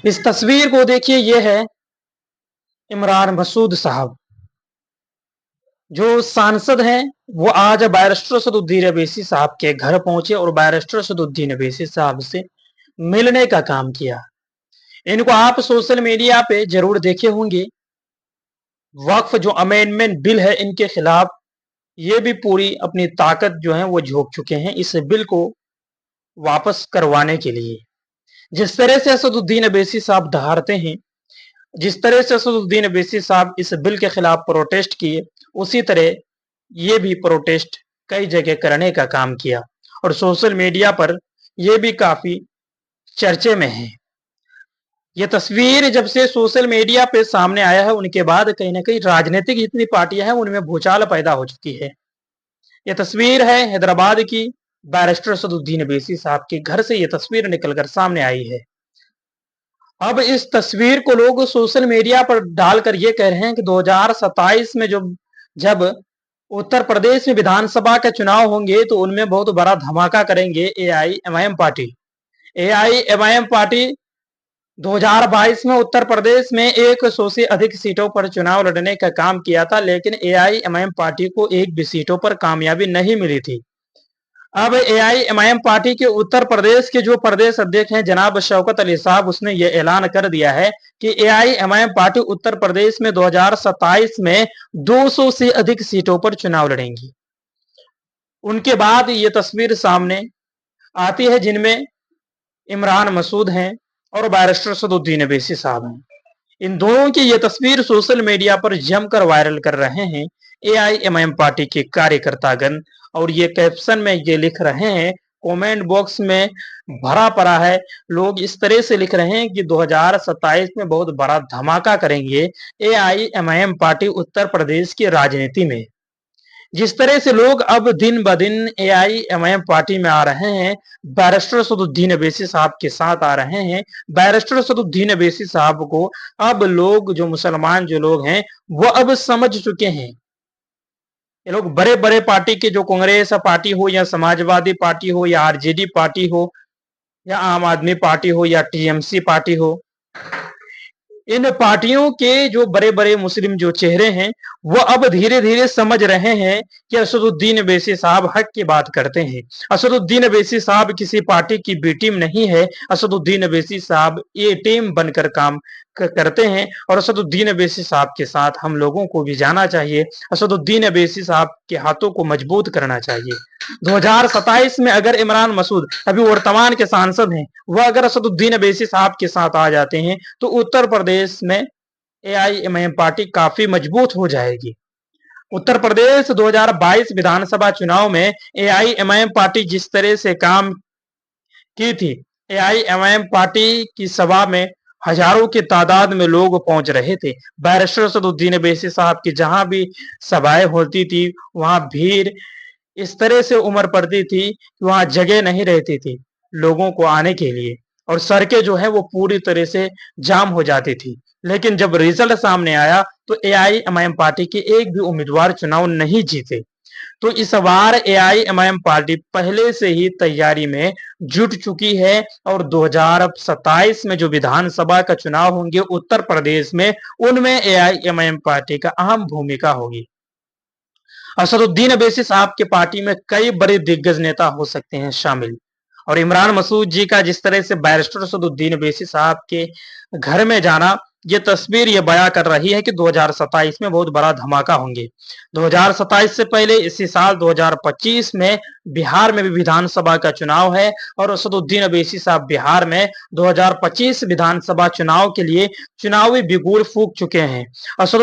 इस तस्वीर को देखिए, ये है इमरान मसूद साहब जो सांसद हैं। वो आज बैरिस्टर असदुद्दीन अवैसी साहब के घर पहुंचे और बैरिस्टर असदुद्दीन अवैसी साहब से मिलने का काम किया। इनको आप सोशल मीडिया पे जरूर देखे होंगे। वक्फ जो अमेंडमेंट बिल है इनके खिलाफ ये भी पूरी अपनी ताकत जो है वो झोंक चुके हैं इस बिल को वापस करवाने के लिए। जिस तरह से असदुद्दीन अवैसी साहब दहाड़ते हैं, जिस तरह से असदुद्दीन अवैसी साहब इस बिल के खिलाफ प्रोटेस्ट किए, उसी तरह ये भी प्रोटेस्ट कई जगह करने का काम किया और सोशल मीडिया पर यह भी काफी चर्चे में है। ये तस्वीर जब से सोशल मीडिया पे सामने आया है उनके बाद कहीं ना कहीं राजनीतिक जितनी पार्टियां हैं उनमें भूचाल पैदा हो चुकी है। यह तस्वीर है हैदराबाद की, बैरिस्टर असदुद्दीन अवैसी साहब के घर से यह तस्वीर निकलकर सामने आई है। अब इस तस्वीर को लोग सोशल मीडिया पर डालकर ये कह रहे हैं कि 2027 में जब उत्तर प्रदेश में विधानसभा के चुनाव होंगे तो उनमें बहुत बड़ा धमाका करेंगे एआईएमआईएम पार्टी। एआईएमआईएम पार्टी 2022 में उत्तर प्रदेश में 100 से अधिक सीटों पर चुनाव लड़ने का काम किया था, लेकिन एआईएमआईएम पार्टी को एक भी सीटों पर कामयाबी नहीं मिली थी। अब एआईएमआईएम पार्टी के उत्तर प्रदेश के जो प्रदेश अध्यक्ष हैं जनाब शौकत अली साहब, उसने ये ऐलान कर दिया है कि एआईएमआईएम पार्टी उत्तर प्रदेश में 2027 में 200 से अधिक सीटों पर चुनाव लड़ेंगी। उनके बाद ये तस्वीर सामने आती है जिनमें इमरान मसूद हैं और बैरिस्टर असदुद्दीन अवैसी साहब हैं। इन दोनों की ये तस्वीर सोशल मीडिया पर जमकर वायरल कर रहे हैं एआईएमआईएम पार्टी के कार्यकर्तागण, और ये कैप्शन में ये लिख रहे हैं, कमेंट बॉक्स में भरा पड़ा है। लोग इस तरह से लिख रहे हैं कि 2027 में बहुत बड़ा धमाका करेंगे एआईएमआईएम पार्टी उत्तर प्रदेश की राजनीति में। जिस तरह से लोग अब दिन ब दिन एआईएमआईएम पार्टी में आ रहे हैं, बैरिस्टर असदुद्दीन अवैसी साहब के साथ आ रहे हैं। बैरिस्टर असदुद्दीन अवैसी साहब को अब लोग, जो मुसलमान जो लोग हैं, वो अब समझ चुके हैं। ये लोग बड़े बड़े पार्टी के, जो कांग्रेस पार्टी हो या समाजवादी पार्टी हो या आरजेडी पार्टी हो या आम आदमी पार्टी हो या टीएमसी पार्टी हो, इन पार्टियों के जो बड़े बड़े मुस्लिम जो चेहरे हैं वो अब धीरे धीरे समझ रहे हैं कि असदुद्दीन अवैसी साहब हक की बात करते हैं। असदुद्दीन अवैसी साहब किसी पार्टी की बी टीम नहीं है। असदुद्दीन अवैसी साहब ए टीम बनकर काम करते हैं और असदुद्दीन अवैसी साहब के साथ हम लोगों को भी जाना चाहिए। असदुद्दीन अवैसी साहब के हाथों को मजबूत करना चाहिए। 2027 में अगर इमरान मसूद अभी वर्तमान के सांसद हैं, वह अगर असदुद्दीन अवैसी साहब के साथ आ जाते हैं तो उत्तर प्रदेश में एआईएमआईएम पार्टी काफी मजबूत हो जाएगी। उत्तर प्रदेश 2022 विधानसभा चुनाव में एआईएमआईएम पार्टी जिस तरह से काम की थी, एआईएमआईएम पार्टी की सभा में हजारों की तादाद में लोग पहुंच रहे थे। बैरिस्टर असदुद्दीन अवैसी साहब की जहां भी सभाएं होती थी वहां भीड़ इस तरह से उमड़ पड़ती थी कि वहां जगह नहीं रहती थी लोगों को आने के लिए, और सड़कें जो है वो पूरी तरह से जाम हो जाती थी। लेकिन जब रिजल्ट सामने आया तो एआईएमआईएम पार्टी के एक भी उम्मीदवार चुनाव नहीं जीते। तो इस बार एआईएमआईएम पार्टी पहले से ही तैयारी में जुट चुकी है और 2027 में जो विधानसभा का चुनाव होंगे उत्तर प्रदेश में, उनमें एआईएमआईएम पार्टी का अहम भूमिका होगी। असदुद्दीन अवैसी साहब के पार्टी में कई बड़े दिग्गज नेता हो सकते हैं शामिल, और इमरान मसूद जी का जिस तरह से बैरिस्टर असदुद्दीन अवैसी साहब के घर में जाना, ये तस्वीर ये बयां कर रही है कि 2027 में बहुत बड़ा धमाका होंगे। 2027 से पहले इसी साल 2025 में बिहार में भी विधानसभा का चुनाव है और असदुद्दीन अवैसी साहब बिहार में 2025 विधानसभा चुनाव के लिए चुनावी बिगुल फूंक चुके हैं। असद